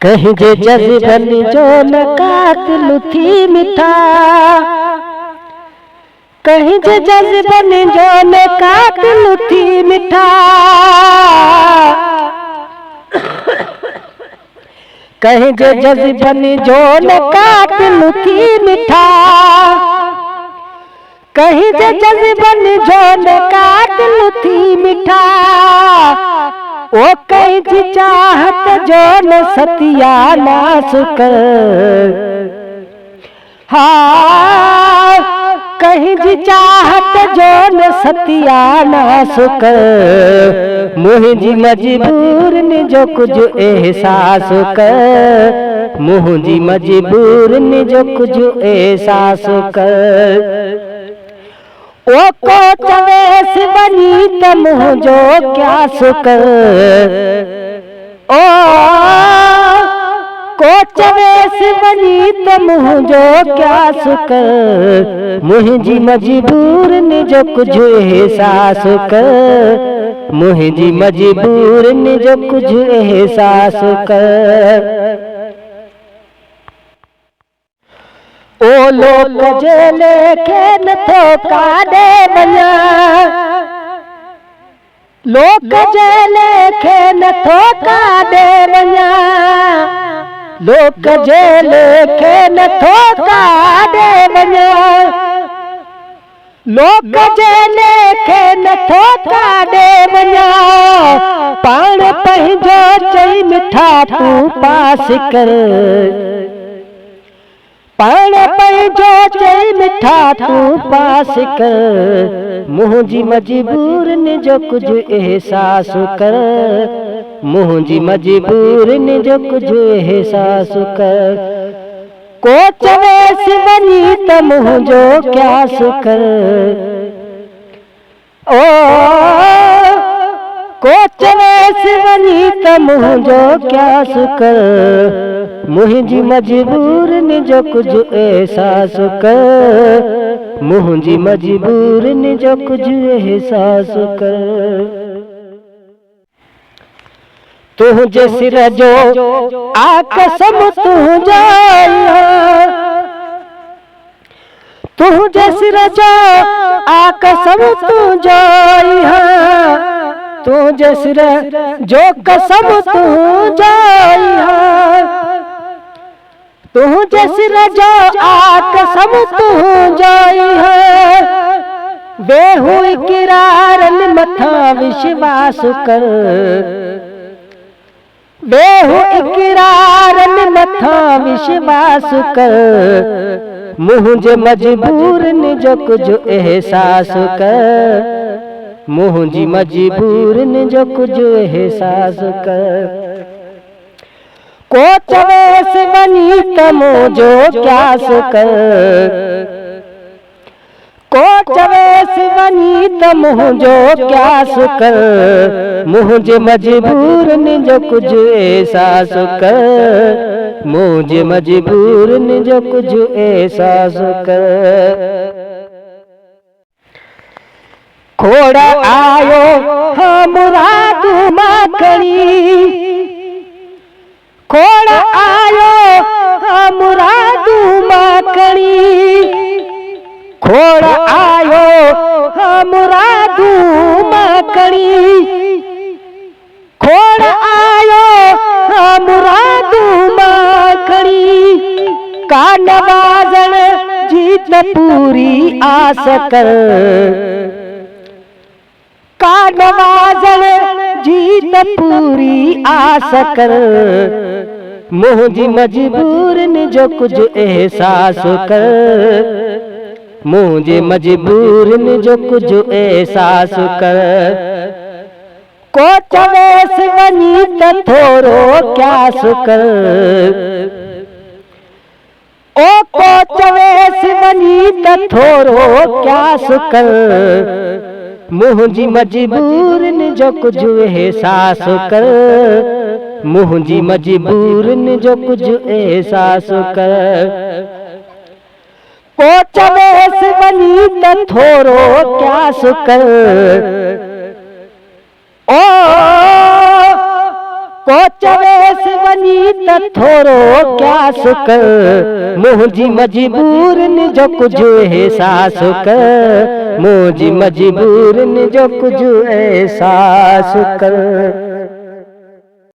कहीं जे जज़बन जो न कात लुथी मिठा, कहीं जे जज़बन जो न कात लुथी मिठा, कहीं जे जज़बन जो न कात लुथी मिठा, कहीं जे जज़बन जो न कात लुथी मिठा, ओ कहीं जी चाहत जो न सतिया नासुक, हाँ कहीं जी चाहत जो न सतिया नासुक, मुंहिंजी मजबूरन जो कुछ एहसास कर, मुंहिंजी मजबूरन जो कुछ एहसास कर। ओ को चवेस बनी त मुंहिंजो क्या सुकर, ओ को चवेस बनी त मुंहिंजो क्या सुकर, मुंहिंजी मजबूरन जो कुछ एहसास कर, मुंहिंजी मजबूरन जो कुछ एहसास कर। ओ लोक जे लेखे नथो काॾे वञा, लोक जे लेखे नथो काॾे वञा, लोक जे लेखे नथो काॾे वञा, लोक जे लेखे नथो काॾे वञा, पाण पंहिंजो चई मिठा तूं पास कर, पाण पंहिंजो चई मिठा तूं पास कर, मुंहिंजी मजबूरन जो कुछ एहसास कर, मुंहिंजी मजबूरन जो कुछ एहसास कर। को चवेस वञी त मुंहिंजो क्या सुकर, ओ को चवेस वञी त मुंहिंजो क्या सुकर, मुंहिंजी मजबूरन जो कुछ एहसास कर, मुंहिंजी मजबूरन जो कुछ एहसास कर। तुंहिंजे सिर जो आकसम तुंहिंजा, तुंहिंजे सिर जो आकसम तुंहिंजा, तुंहिंजे सिर जो कसम तुंहिंजा, तुंहिंजे सिर जो आकसम तुंहिंजा, वेहू इकरारन मथां विश्वास कर, वेहू इकरारन मथां विश्वास कर, मुंहिंजे मजबूरन जो कुछ एहसास कर, मुंहिंजी मजबूरन जो कुछ एहसास कर। को चवेस वञी त मुंहिंजो क्या सुकर, को चवेस वञी त मुंहिंजो क्या सुकर, मुंहिंजे मजबूरन जो कुछ एहसास कर, मुंहिंजे मजबूरन जो कुछ एहसास कर। खोड़ आयो हाँ मुरादू माखणी, खोड़ आयो हाँ मुरादू माखणी, खोड़ आयो हाँ मुरादू माखणी, खोड़ आयो हाँ मुरादू माखणी, का नवाज़ण जीत पूरी आस कर, का नवाज़ण जीत पूरी आस कर, मुंहिंजी मजबूरन जो कुछ एहसास कर, मुंहिंजे मजबूरन जो कुछ एहसास कर। को चवेस वञी त थोरो क्या सुकर, ओ को चवेस वञी त थोरो क्या सुकर, मुंहिंजी मजबूरन जो कुछ एहसास कर, मुंहिंजी मजबूरन जो कुछ एहसास कर। को चवेस वञी त थोरो क्या सुकर, ओ पहुंचवेस वनी त थोरो क्या सुख मुझी मजबूर जो कुछ एहसास कर मुझी मजबूर जो कुछ एहसास कर।